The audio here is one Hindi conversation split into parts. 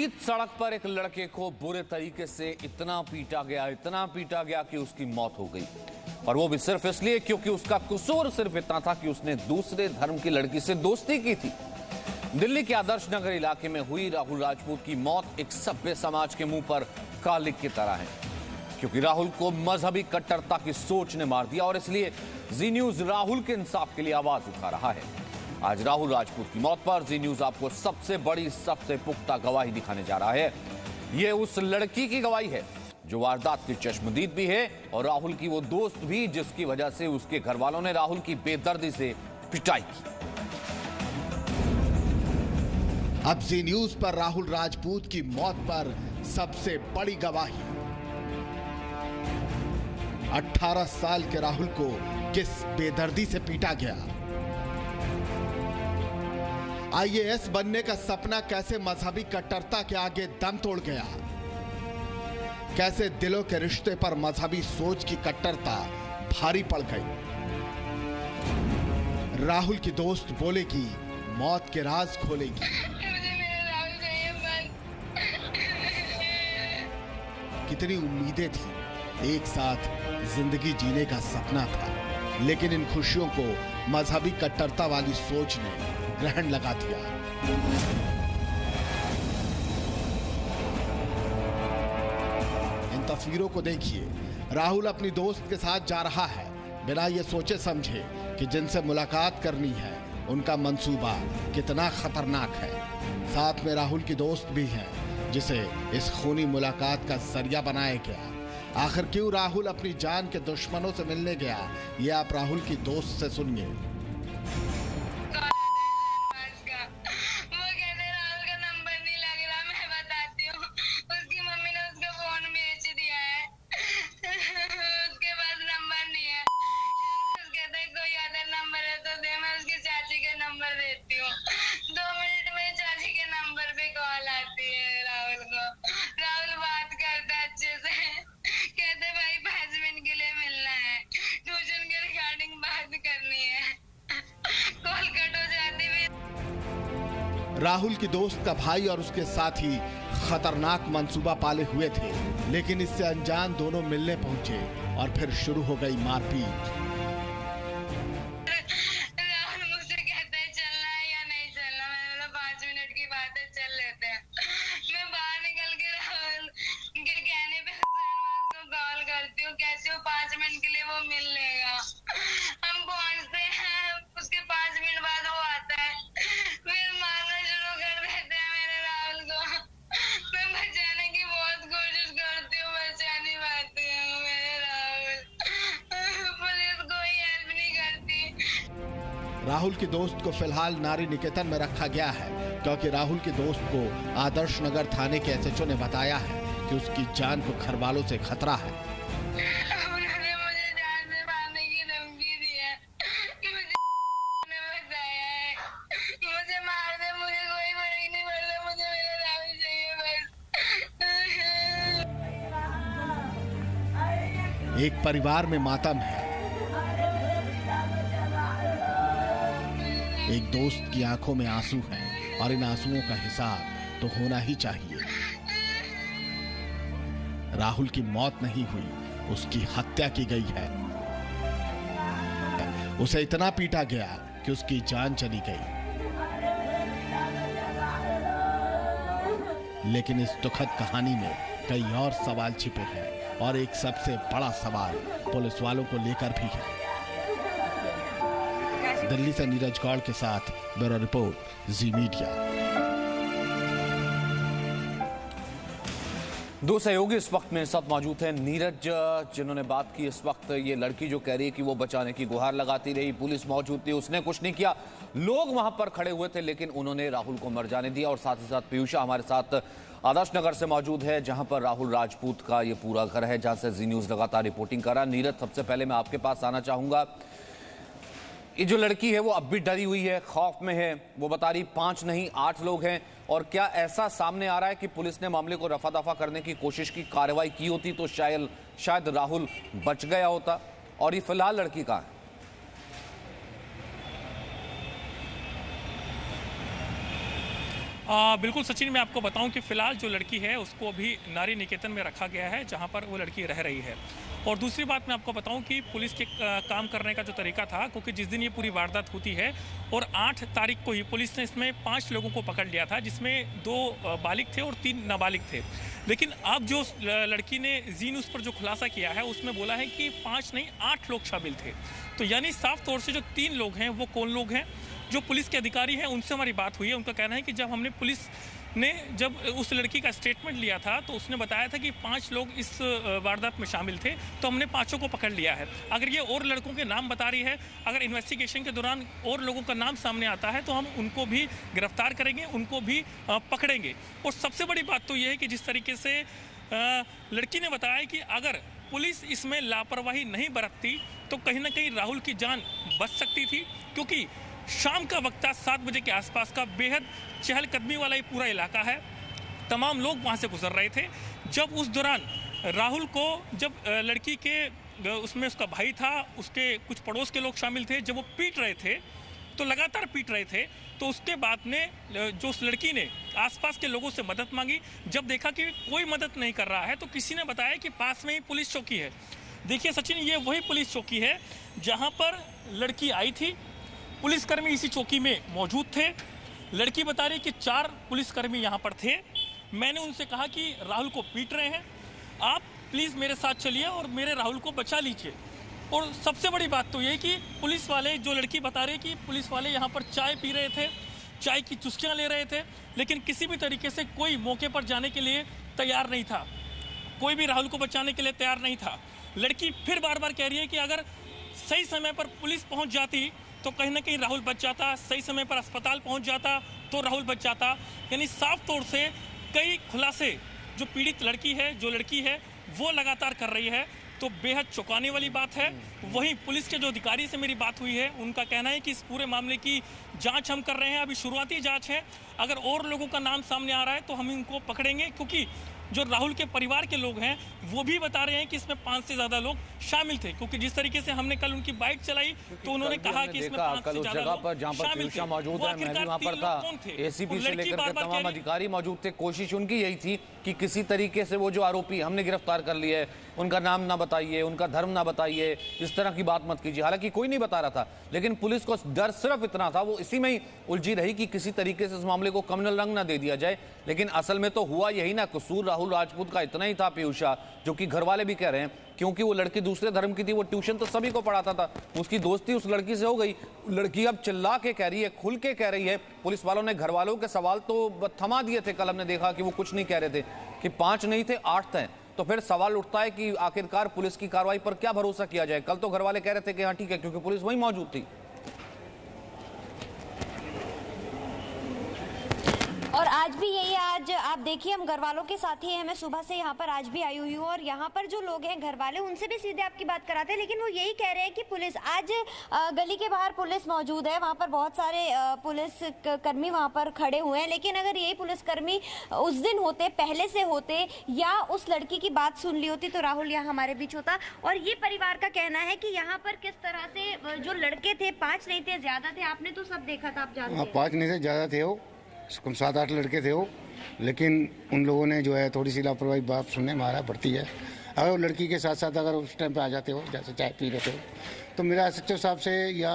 बीच सड़क पर एक लड़के को बुरे तरीके से इतना पीटा गया कि उसकी मौत हो गई। और वो भी सिर्फ इसलिए क्योंकि उसका कसूर सिर्फ इतना था कि उसने दूसरे धर्म की लड़की से दोस्ती की थी। दिल्ली के आदर्श नगर इलाके में हुई राहुल राजपूत की मौत एक सभ्य समाज के मुंह पर कालिक की तरह है, क्योंकि राहुल को मजहबी कट्टरता की सोच ने मार दिया और इसलिए जी न्यूज राहुल के इंसाफ के लिए आवाज उठा रहा है। आज राहुल राजपूत की मौत पर जी न्यूज आपको सबसे बड़ी, सबसे पुख्ता गवाही दिखाने जा रहा है। यह उस लड़की की गवाही है जो वारदात की चश्मदीद भी है और राहुल की वो दोस्त भी जिसकी वजह से उसके घर वालों ने राहुल की बेदर्दी से पिटाई की। अब जी न्यूज पर राहुल राजपूत की मौत पर सबसे बड़ी गवाही। 18 साल के राहुल को किस बेदर्दी से पीटा गया। आईएएस बनने का सपना कैसे मजहबी कट्टरता के आगे दम तोड़ गया। कैसे दिलों के रिश्ते पर मजहबी सोच की कट्टरता भारी पड़ गई। राहुल की दोस्त बोलेगी, मौत के राज खोलेगी। कितनी उम्मीदें थी, एक साथ जिंदगी जीने का सपना था, लेकिन इन खुशियों को मजहबी कट्टरता वाली सोच ने ग्रहण लगा दिया। इन तस्वीरों को देखिए। राहुल अपनी दोस्त के साथ जा रहा है, बिना ये सोचे समझे कि जिनसे मुलाकात करनी है उनका मंसूबा कितना खतरनाक है। साथ में राहुल की दोस्त भी है जिसे इस खूनी मुलाकात का जरिया बनाया गया। आखिर क्यों राहुल अपनी जान के दुश्मनों से मिलने गया, ये आप राहुल की दोस्त से सुनिए। राहुल की दोस्त का भाई और उसके साथी खतरनाक मंसूबा पाले हुए थे, लेकिन इससे अनजान दोनों मिलने पहुंचे और फिर शुरू हो गई मारपीट। राहुल मुझसे कहता है चलना है या नहीं चलना। मैंने बोला 5 मिनट की बात है, चल लेते हैं। मैं बाहर निकल के राहुल के कहने पे को कॉल करती हूँ, कैसे वो 5 मिनट के लिए वो मिल लेगा। हम पहुंचते हैं, उसके 5 मिनट बाद वो आता है, फिर मारना शुरू कर देते हैं मेरे राहुल को। मैं बचाने की बहुत कोशिश करती हूँ, बचा नहीं पाती हूँ मेरे राहुल। पुलिस कोई हेल्प नहीं करती। राहुल की दोस्त को फिलहाल नारी निकेतन में रखा गया है, क्योंकि राहुल की दोस्त को आदर्श नगर थाने के एसएचओ ने बताया है कि उसकी जान को घर वालों से खतरा है। उन्होंने मुझे जान से मारने की धमकी दी है, मुझे बताया है, मुझे मार दे, मुझे कोई फर्क नहीं पड़ता, मुझे मेरा राहुल चाहिए बस। एक परिवार में मातम है। एक दोस्त की आंखों में आंसू है और इन आंसुओं का हिसाब तो होना ही चाहिए। राहुल की मौत नहीं हुई, उसकी हत्या की गई है। उसे इतना पीटा गया कि उसकी जान चली गई। लेकिन इस दुखद कहानी में कई और सवाल छिपे हैं और एक सबसे बड़ा सवाल पुलिस वालों को लेकर भी है। दिल्ली से नीरज गौड़ के साथ ब्यूरो रिपोर्ट, जी मीडिया। दो सहयोगी इस वक्त मेरे साथ मौजूद हैं। नीरज, जिन्होंने बात की, इस वक्त ये लड़की जो कह रही है कि वो बचाने की गुहार लगाती रही, पुलिस मौजूद थी, उसने कुछ नहीं किया, लोग वहां पर खड़े हुए थे, लेकिन उन्होंने राहुल को मर जाने दिया। और साथ ही साथ पीयूषा हमारे साथ आदर्श नगर से मौजूद है, जहां पर राहुल राजपूत का ये पूरा घर है, जहां से जी न्यूज लगातार रिपोर्टिंग कर रहा है। नीरज, सबसे पहले मैं आपके पास आना चाहूंगा। ये जो लड़की है वो अब भी डरी हुई है, खौफ में है। वो बता रही 5 नहीं 8 लोग हैं। और क्या ऐसा सामने आ रहा है कि पुलिस ने मामले को रफा दफा करने की कोशिश की, कार्रवाई की होती तो शायद राहुल बच गया होता? और ये फिलहाल लड़की कहां है? बिल्कुल सचिन, मैं आपको बताऊं कि फ़िलहाल जो लड़की है उसको अभी नारी निकेतन में रखा गया है जहां पर वो लड़की रह रही है। और दूसरी बात मैं आपको बताऊं कि पुलिस के काम करने का जो तरीका था, क्योंकि जिस दिन ये पूरी वारदात होती है और 8 तारीख को ही पुलिस ने इसमें 5 लोगों को पकड़ लिया था, जिसमें 2 बालिग थे और 3 नाबालिग थे। लेकिन अब जो लड़की ने जी न्यूज़ पर जो खुलासा किया है उसमें बोला है कि 5 नहीं 8 लोग शामिल थे। तो यानी साफ तौर से जो 3 लोग हैं वो कौन लोग हैं? जो पुलिस के अधिकारी हैं उनसे हमारी बात हुई है। उनका कहना है कि जब हमने पुलिस ने जब उस लड़की का स्टेटमेंट लिया था तो उसने बताया था कि 5 लोग इस वारदात में शामिल थे, तो हमने 5 को पकड़ लिया है। अगर ये और लड़कों के नाम बता रही है, अगर इन्वेस्टिगेशन के दौरान और लोगों का नाम सामने आता है तो हम उनको भी गिरफ्तार करेंगे, उनको भी पकड़ेंगे। और सबसे बड़ी बात तो ये है कि जिस तरीके से लड़की ने बताया कि अगर पुलिस इसमें लापरवाही नहीं बरतती तो कहीं ना कहीं राहुल की जान बच सकती थी, क्योंकि शाम का वक्त था, 7 बजे के आसपास का, बेहद चहलकदमी वाला ये पूरा इलाका है। तमाम लोग वहाँ से गुजर रहे थे। जब उस दौरान राहुल को जब लड़की के उसमें उसका भाई था, उसके कुछ पड़ोस के लोग शामिल थे, जब वो पीट रहे थे तो लगातार पीट रहे थे, तो उसके बाद में जो उस लड़की ने आसपास के लोगों से मदद मांगी। जब देखा कि कोई मदद नहीं कर रहा है तो किसी ने बताया कि पास में ही पुलिस चौकी है। देखिए सचिन, ये वही पुलिस चौकी है जहाँ पर लड़की आई थी। पुलिसकर्मी इसी चौकी में मौजूद थे। लड़की बता रही कि 4 पुलिसकर्मी यहाँ पर थे। मैंने उनसे कहा कि राहुल को पीट रहे हैं, आप प्लीज़ मेरे साथ चलिए और मेरे राहुल को बचा लीजिए। और सबसे बड़ी बात तो ये कि पुलिस वाले, जो लड़की बता रही कि पुलिस वाले यहाँ पर चाय पी रहे थे, चाय की चुस्कियाँ ले रहे थे, लेकिन किसी भी तरीके से कोई मौके पर जाने के लिए तैयार नहीं था। कोई भी राहुल को बचाने के लिए तैयार नहीं था। लड़की फिर बार बार कह रही है कि अगर सही समय पर पुलिस पहुँच जाती तो कहीं ना कहीं राहुल बच जाता, सही समय पर अस्पताल पहुंच जाता तो राहुल बच जाता। यानी साफ तौर से कई खुलासे जो पीड़ित लड़की है, जो लड़की है, वो लगातार कर रही है। तो बेहद चौंकाने वाली बात है। वहीं पुलिस के जो अधिकारी से मेरी बात हुई है, उनका कहना है कि इस पूरे मामले की जांच हम कर रहे हैं, अभी शुरुआती जांच है। अगर और लोगों का नाम सामने आ रहा है तो हम इनको पकड़ेंगे, क्योंकि जो राहुल के परिवार के लोग हैं वो भी बता रहे हैं कि इसमें 5 से ज़्यादा लोग शामिल थे, क्योंकि जिस तरीके से हमने कल उनकी बाइट चलाई तो उन्होंने कहा कि इसमें 5 से ज़्यादा लोग शामिल थे। मौजूद है, मैं भी वहाँ पर था, एसीपी से लेकर के तमाम अधिकारी मौजूद थे। कोशिश उनकी यही थी कि किसी तरीके से वो जो आरोपी हमने गिरफ्तार कर लिए, उनका नाम ना बताइए, उनका धर्म ना बताइए, इस तरह की बात मत कीजिए। हालांकि कोई नहीं बता रहा था, लेकिन पुलिस को डर सिर्फ इतना था, वो इसी में ही उलझी रही कि किसी तरीके से इस मामले को कम्युनल रंग ना दे दिया जाए। लेकिन असल में तो हुआ यही ना, कसूर राहुल राजपूत का इतना ही था पीयूषा, जो कि घर वाले भी कह रहे हैं, क्योंकि वो लड़की दूसरे धर्म की थी, वो ट्यूशन तो सभी को पढ़ाता था, उसकी दोस्ती उस लड़की से हो गई। लड़की अब चिल्ला के कह रही है, खुल के कह रही है। पुलिस वालों ने घर वालों के सवाल तो थमा दिए थे, कल हमने देखा कि वो कुछ नहीं कह रहे थे कि 5 नहीं थे 8 थे। तो फिर सवाल उठता है कि आखिरकार पुलिस की कार्रवाई पर क्या भरोसा किया जाए। कल तो घर वाले कह रहे थे कि हाँ ठीक है, क्योंकि पुलिस वहीं मौजूद थी। और आज भी यही, आज आप देखिए हम घर वालों के साथ ही हैं। मैं सुबह से यहाँ पर आज भी आई हुई हूँ और यहाँ पर जो लोग हैं घर वाले, उनसे भी सीधे आपकी बात कराते हैं, लेकिन वो यही कह रहे हैं कि पुलिस आज गली के बाहर पुलिस मौजूद है, वहाँ पर बहुत सारे पुलिस कर्मी वहाँ पर खड़े हुए हैं। लेकिन अगर यही पुलिसकर्मी उस दिन होते, पहले से होते, या उस लड़की की बात सुन ली होती तो राहुल यहाँ हमारे बीच होता। और ये परिवार का कहना है कि यहाँ पर किस तरह से जो लड़के थे, 5 नहीं थे, ज्यादा थे, आपने तो सब देखा था, आप जानते हैं। 5 नहीं थे, ज़्यादा थे, वो 7-8 लड़के थे वो। लेकिन उन लोगों ने जो है थोड़ी सी लापरवाही बात सुनने में आ रहा पड़ती है। अगर वो लड़की के साथ साथ अगर उस टाइम पे आ जाते हो, जैसे चाय पी रहे थे, तो मेरा एसएचओ साहब से या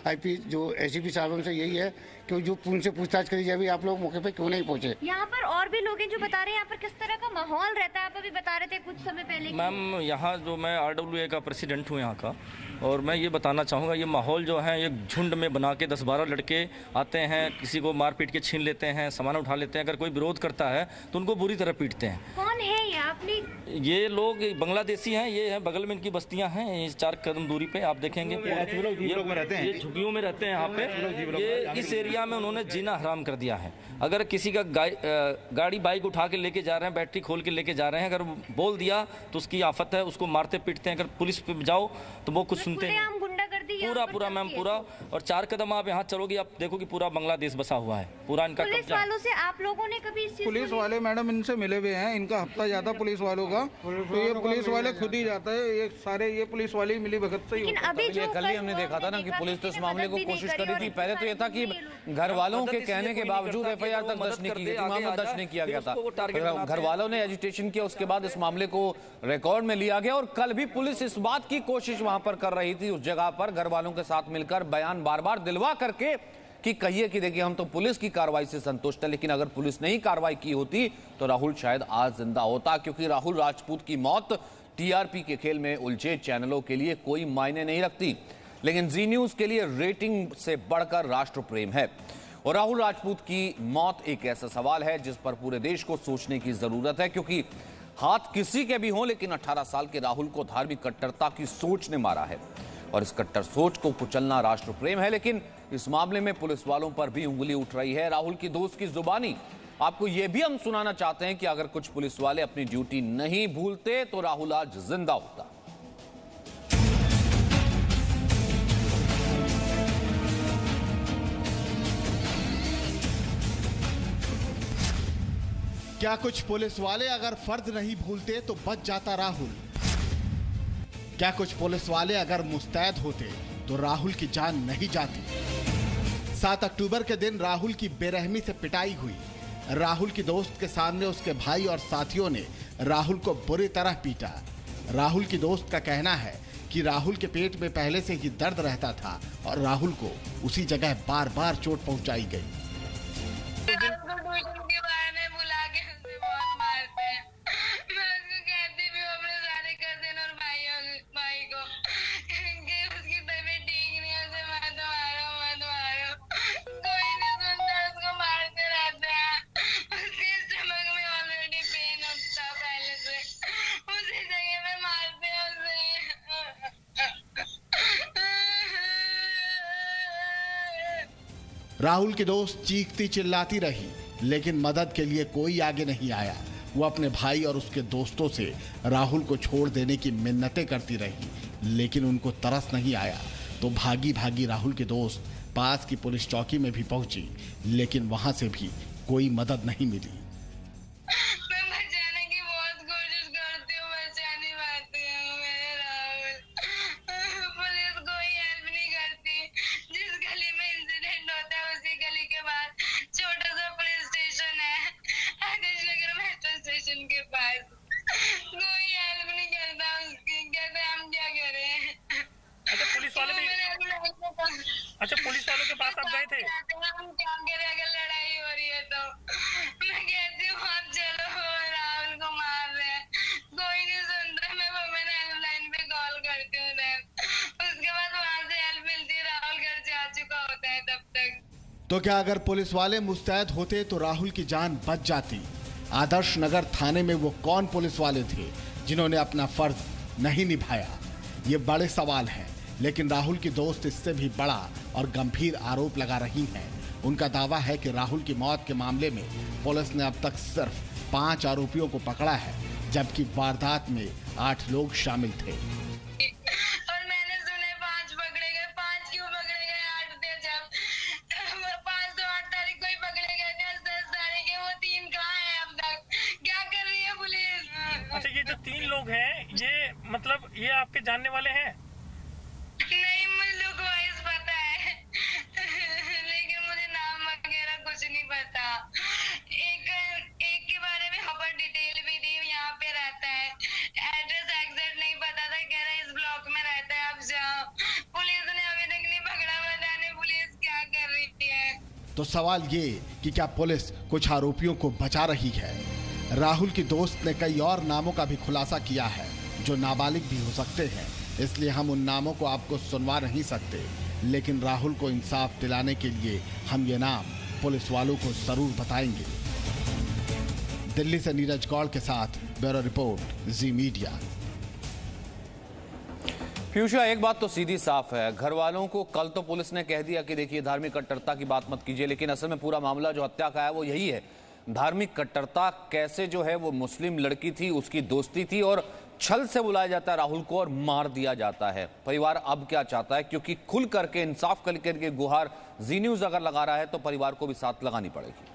आईपी जो एसीपी साहब से यही है कि जो उनसे पूछताछ करी जाए, आप लोग मौके पे क्यों नहीं पहुंचे। यहाँ पर और भी लोग हैं जो बता रहे हैं यहाँ पर किस तरह का माहौल रहता है। आप अभी बता रहे थे कुछ समय पहले। मैम, यहाँ जो मैं RWA का प्रेसिडेंट हूँ यहाँ का, और मैं ये बताना चाहूँगा, ये माहौल जो है ये झुंड में बना के 10-12 लड़के आते हैं, किसी को मार पीट के छीन लेते हैं, सामान उठा लेते हैं। अगर कोई विरोध करता है तो उनको बुरी तरह पीटते हैं। कौन है ये? आपने ये लोग बांग्लादेशी हैं, ये हैं बगल में इनकी बस्तियां हैं, ये 4 कदम दूरी पे आप देखेंगे। ये झुग्गियों में रहते हैं यहाँ पे। ये इस एरिया में उन्होंने जीना हराम कर दिया है। अगर किसी का गाड़ी बाइक उठा के लेके जा रहे हैं, बैटरी खोल के लेके जा रहे हैं, अगर बोल दिया तो उसकी आफत है, उसको मारते पीटते हैं। अगर पुलिस पे जाओ तो वो कुछ सुनते हैं। पूरा मैम, पूरा। और 4 कदम आप यहाँ चलोगे, आप देखो कि पूरा बांग्लादेश बसा हुआ है, पूरा इनका कब्जा। पुलिस वालों से आप लोगों ने कभी इस चीज पुलिस वाले मैडम इनसे मिले हुए हैं, इनका हफ्ता जाता पुलिस वालों का, तो ये पुलिस वाले खुद ही जाता है, ये सारे ये पुलिस वाले मिली भगत से ही। अभी जो कल ही हमने देखा था ना कि पुलिस तो इस मामले को कोशिश करी थी। पहले तो ये था कि घर वालों के कहने के बावजूद एफआईआर तक दर्ज नहीं की गई, मामला दर्ज नहीं किया गया था। घर वालों ने एजिटेशन किया, उसके बाद इस मामले को रिकॉर्ड में लिया गया और कल भी पुलिस इस बात की कोशिश वहां पर कर रही थी, उस जगह पर घर वालों के साथ मिलकर बयान बार बार दिलवा करके कि कहिए कि देखिए हम तो पुलिस की कार्रवाई से संतुष्ट है, लेकिन अगर पुलिस ने ही कार्रवाई की होती तो राहुल शायद आज जिंदा होता, क्योंकि राहुल राजपूत की मौत टीआरपी के खेल में उलझे चैनलों के लिए कोई मायने नहीं रखती, लेकिन जी न्यूज के लिए रेटिंग से बढ़कर राष्ट्र प्रेम है। और राहुल राजपूत की मौत एक ऐसा सवाल है जिस पर पूरे देश को सोचने की जरूरत है, क्योंकि हाथ किसी के भी हों, लेकिन 18 साल के राहुल को धार्मिक कट्टरता की सोच ने मारा है और इस कट्टर सोच को कुचलना राष्ट्र प्रेम है। लेकिन इस मामले में पुलिस वालों पर भी उंगली उठ रही है। राहुल की दोस्त की जुबानी आपको यह भी हम सुनाना चाहते हैं कि अगर कुछ पुलिस वाले अपनी ड्यूटी नहीं भूलते तो राहुल आज जिंदा होता। क्या कुछ पुलिस वाले अगर फर्ज नहीं भूलते तो बच जाता राहुल? क्या कुछ पुलिस वाले अगर मुस्तैद होते तो राहुल की जान नहीं जाती? 7 अक्टूबर के दिन राहुल की बेरहमी से पिटाई हुई। राहुल की दोस्त के सामने उसके भाई और साथियों ने राहुल को बुरी तरह पीटा। राहुल की दोस्त का कहना है कि राहुल के पेट में पहले से ही दर्द रहता था और राहुल को उसी जगह बार बार चोट पहुंचाई गई। राहुल की दोस्त चीखती चिल्लाती रही, लेकिन मदद के लिए कोई आगे नहीं आया। वो अपने भाई और उसके दोस्तों से राहुल को छोड़ देने की मिन्नतें करती रही, लेकिन उनको तरस नहीं आया। तो भागी भागी राहुल के दोस्त पास की पुलिस चौकी में भी पहुंची, लेकिन वहां से भी कोई मदद नहीं मिली। अच्छा, पुलिस वालों के पास आप गए थे? हम क्या करें अगर लड़ाई हो रही है तो? मैं कहती हूँ आप चलो, राहुल को मार रहे हैं, कोई नहीं सुनता। मैंने हेल्पलाइन पे कॉल करती हूँ, उसके बाद वहाँ से हेल्प मिलती है, राहुल घर से आ चुका होता है तब तक। तो क्या अगर पुलिस वाले मुस्तैद होते तो राहुल की जान बच जाती? आदर्श नगर थाने में वो कौन पुलिस वाले थे जिन्होंने अपना फर्ज नहीं निभाया? ये बड़े सवाल हैं, लेकिन राहुल की दोस्त इससे भी बड़ा और गंभीर आरोप लगा रही हैं। उनका दावा है कि राहुल की मौत के मामले में पुलिस ने अब तक सिर्फ 5 आरोपियों को पकड़ा है, जबकि वारदात में 8 लोग शामिल थे। और मैंने सुने 5 पकड़े गए। 5 क्यों पकड़े गए? 8 थे जब 5 तो 8 तारीख को ही पकड़े गए थे, 10 तारीख के। वो 3 कहाँ है अब तक? क्या कर रही है पुलिस? अच्छा, ये जो 3 लोग हैं, ये मतलब ये आपके जानने वाले हैं? नहीं, मुझे वॉइस पता है लेकिन मुझे नाम वगैरह कुछ नहीं पता। एक के बारे में खबर डिटेल भी दी, यहाँ पे रहता है, एड्रेस एग्जैक्ट नहीं पता था, कह रहा है इस ब्लॉक में रहता है, आप जाओ। पुलिस ने अभी तक नहीं पकड़ा, बताने पुलिस क्या कर रही है। तो सवाल ये कि क्या पुलिस कुछ आरोपियों को बचा रही है? राहुल की दोस्त ने कई और नामों का भी खुलासा किया है जो नाबालिग भी हो सकते हैं, इसलिए हम उन नामों को आपको सुनवा नहीं सकते, लेकिन राहुल को इंसाफ दिलाने के लिए हम ये नाम पुलिस वालों को जरूर बताएंगे। दिल्ली से नीरज गौड़ के साथ ब्यूरो रिपोर्ट, जी मीडिया। पीयूषा, एक बात तो सीधी साफ है, घर वालों को कल तो पुलिस ने कह दिया कि देखिए धार्मिक कट्टरता की बात मत कीजिए, लेकिन असल में पूरा मामला जो हत्या का है वो यही है। धार्मिक कट्टरता कैसे जो है, वो मुस्लिम लड़की थी, उसकी दोस्ती थी और छल से बुलाया जाता है राहुल को और मार दिया जाता है। परिवार अब क्या चाहता है, क्योंकि खुल करके इंसाफ करके गुहार जी न्यूज अगर लगा रहा है तो परिवार को भी साथ लगानी पड़ेगी।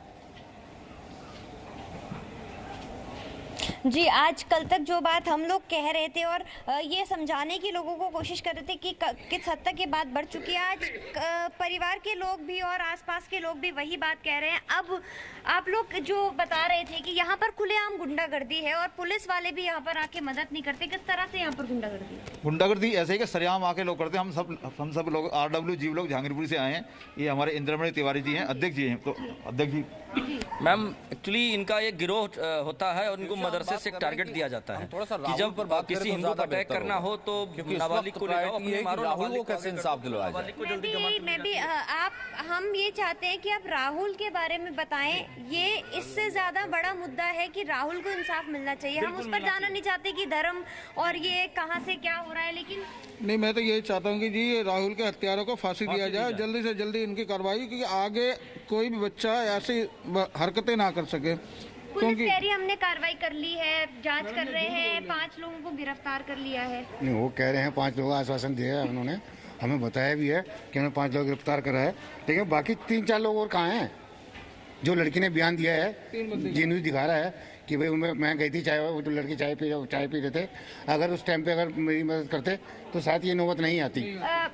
जी, आज कल तक जो बात हम लोग कह रहे थे और ये समझाने की लोगों को कोशिश कर रहे थे कि किस हद तक ये बात बढ़ चुकी है, आज परिवार के लोग भी और आसपास के लोग भी वही बात कह रहे हैं। अब आप लोग जो बता रहे थे कि यहाँ पर खुलेआम गुंडागर्दी है और पुलिस वाले भी यहाँ पर आके मदद नहीं करते, किस तरह से यहाँ पर गुंडागर्दी है? गुंडागर्दी ऐसे ही कि सरेआम आके लोग करते हैं। हम सब लोग RW जी लोग जहांगीरपुरी से आए हैं। ये हमारे इंद्रमणि तिवारी जी हैं, अध्यक्ष जी हैं। तो अध्यक्ष जी मैम, एक्चुअली इनका एक गिरोह होता है और इनको मदरसे से टारगेट दिया जाता है कि जब किसी हिंदू पर अटैक करना हो तो नाबालिग को ले जाओ, अपने मारो, नाबालिग को कैसे इंसाफ दिलवाया जाए। मैं भी हम ये चाहते हैं कि आप राहुल के बारे में बताएं। ये इससे ज्यादा बड़ा मुद्दा है कि राहुल को इंसाफ मिलना चाहिए। हम उस पर जाना नहीं चाहते कि धर्म और ये कहां से क्या हो रहा है, लेकिन नहीं, मैं तो यही चाहता हूँ कि जी ये राहुल के हत्यारों को फांसी दिया जाए, जल्दी से जल्दी इनकी कार्रवाई, क्योंकि आगे कोई भी बच्चा ऐसी हरकतें ना कर सके। पुलिस कह रही है हमने कार्रवाई कर ली है, जांच कर रहे हैं, 5 लोगों को गिरफ्तार कर लिया है। नहीं, वो कह रहे हैं 5 लोगों का आश्वासन दिया है उन्होंने, हमें बताया भी है कि हमें 5 लोग गिरफ्तार करा है। लेकिन बाकी 3-4 लोग और कहाँ हैं? जो लड़की ने बयान दिया है, जेन्युइन दिखा रहा है कि भाई मैं गई थी चाय, वो तो लड़की चाय पी रहे थे। अगर उस टाइम पे अगर मेरी मदद करते तो शायद ये नौबत नहीं आती।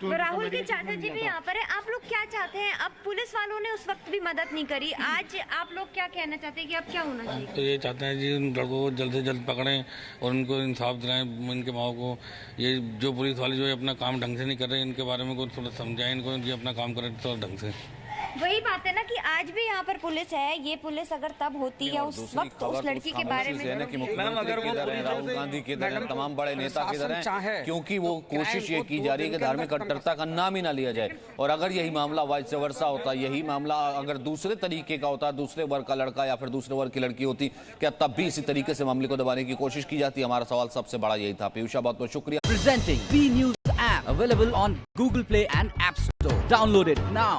राहुल के चाचा जी भी यहाँ पर है। आप लोग क्या चाहते हैं? अब पुलिस वालों ने उस वक्त भी मदद नहीं करी, आज आप लोग क्या कहना चाहते हैं कि अब क्या होना चाहिए? तो ये चाहते हैं जी उन लड़कों को जल्द से जल्द पकड़ें और उनको इंसाफ दिलाएं, इनके माओ को। ये जो पुलिस वाले जो है अपना काम ढंग से नहीं कर रहे, इनके बारे में कुछ थोड़ा समझाएं इनको, ये अपना काम करें थोड़ा ढंग से। वही बात है ना कि आज भी यहाँ पर पुलिस है। ये पुलिस अगर तब होती या उस वक्त उस लड़की के बारे में, मैम अगर वो राहुल गांधी के इधर तमाम बड़े नेता के इधर हैं, क्योंकि वो कोशिश ये की जा रही है कि धार्मिक कट्टरता का नाम ही ना लिया जाए। और अगर यही मामला वाइस वर्सा होता, यही मामला अगर दूसरे तरीके का होता, दूसरे वर्ग का लड़का या फिर दूसरे वर्ग की लड़की होती, क्या तब भी इसी तरीके से मामले को दबाने की कोशिश की जाती? हमारा सवाल सबसे बड़ा यही था। पीयूषा, बहुत बहुत शुक्रिया। Presenting B News app available on Google Play and App Store. Download it now.